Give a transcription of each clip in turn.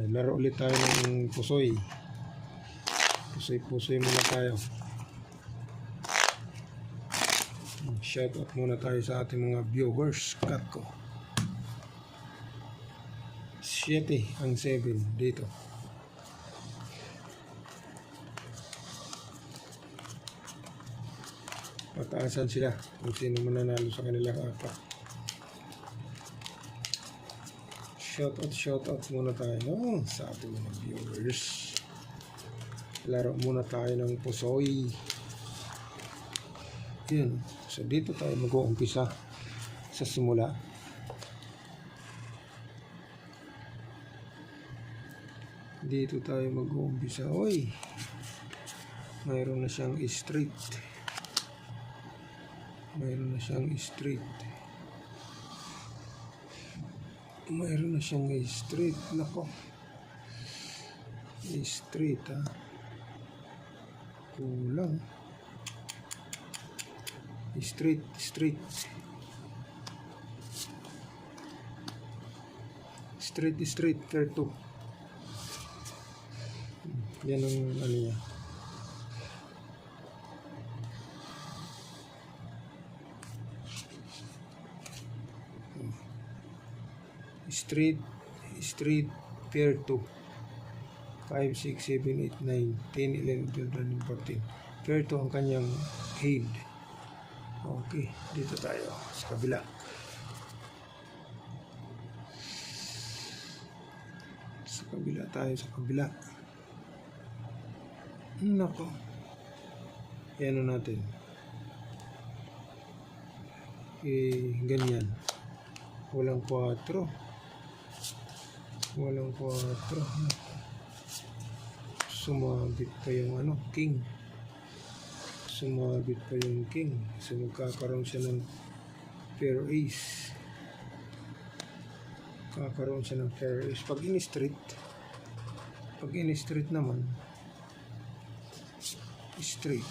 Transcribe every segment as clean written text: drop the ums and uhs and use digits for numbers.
Ay, laro ulit tayo ng pusoy. Pusoy muna tayo. Shout out muna tayo sa ating mga viewers. Cut ko 7 ang 7 dito. Pataasan sila kung sino mananalo sa kanila apat. Shout out muna tayo sa ating mga viewers. Laro muna tayo ng pusoy. Yun. So dito tayo mag-uumpisa sa simula. Dito tayo mag-uumpisa. Oy, mayroon na siyang street. Mayroon na siyang street. Mayroon na siyang street. Nako. Street ha. Kulang. Street. Fair 2. Yan ang ano niya. Street pair 2. 5, 6, 7, 8, 9, 10, 11, 12, 13, 14. Pair 2 ang kanyang head. Okay, dito tayo sa kabila. Sa kabila. Nako. Yan natin. Ganyan. Walang 4. Sumabit pa yung king. So magkakaroon siya ng pair ace. Pag in-street naman, straight.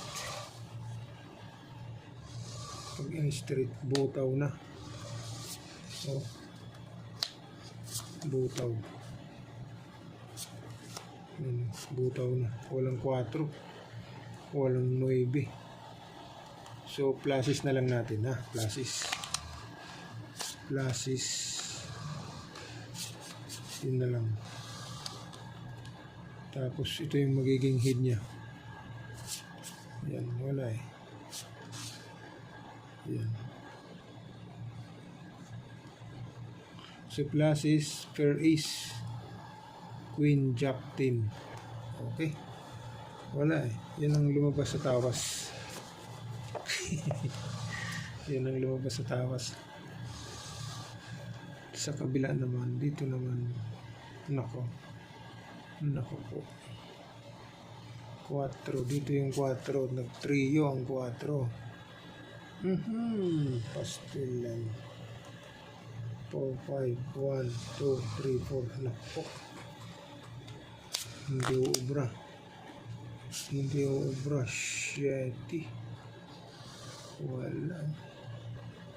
Pag in-street, butaw na. So, butaw na. Walang 4, walang 9. So pluses na lang natin ha. Pluses yun na lang. Tapos ito yung magiging head nya. Yan, wala eh. Yan. So pluses, pair ace, queen, jack, 10. Okay. Wala eh. Yan ang lumabas sa tawas. Yan ang lumabas sa tawas. Sa kabila naman, dito naman, nako po. 4. Dito yung 4. Nag-trio ang 4. Pastel lang. 4, 5, 1, 2, 3, 4. Nako. Hindi ubra. 7. Wala.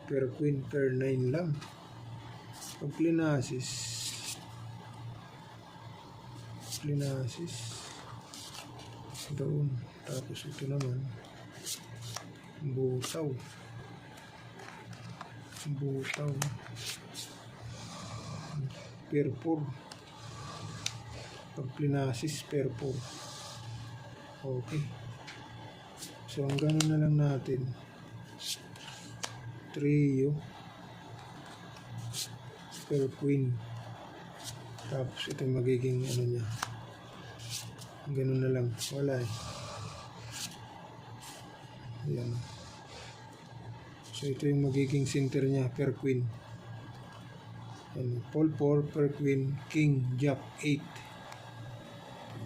Pero queen, pair 9 lang. Pag plinasis doon. Tapos ito naman butaw. Pair 4. Pag plinasis, pair 4. Okay. So ang ganun na lang natin. Trio, pair queen. Tapos ito magiging niya. Ganun na lang. Wala eh. Ayan. So ito yung magiging center niya, pair queen. Ayan. Paul 4, pair queen, king, jack, 8.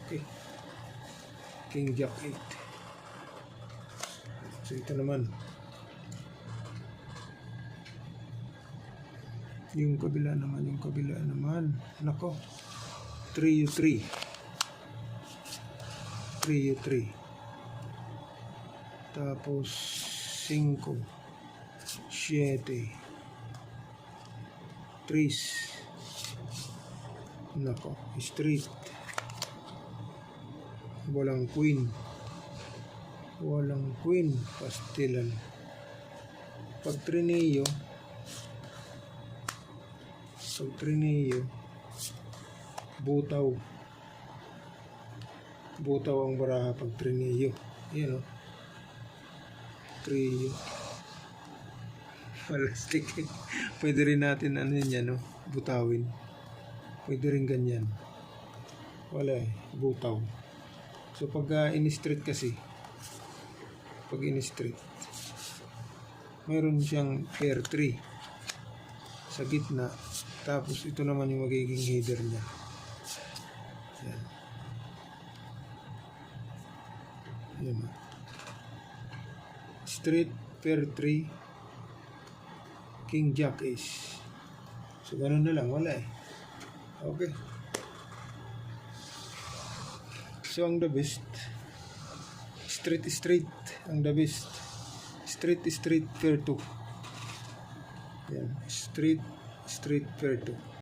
Okay. King, jack, 8. So ito naman. Yung kabila naman. Nako. 3. Tapos 5, 7, 3, Nako, straight. Walang queen. Walang queen. Pastilan. Pag trineo, butaw. Butaw ang baraha pag trineo. Yan o. Trio. Malastik. Pwede rin natin ano yan, no? Butawin. Pwede rin ganyan. Wala eh. Butaw. So pag in-street kasi, pag in-street, mayroon siyang pair 3 sa gitna. Tapos ito naman yung magiging header niya. Yan. Yan. Straight, pair 3, king jack ace. So ganun na lang, wala eh. Okay. So ang the best, straight ang the best. Straight pair 2. Yan, straight pair 2.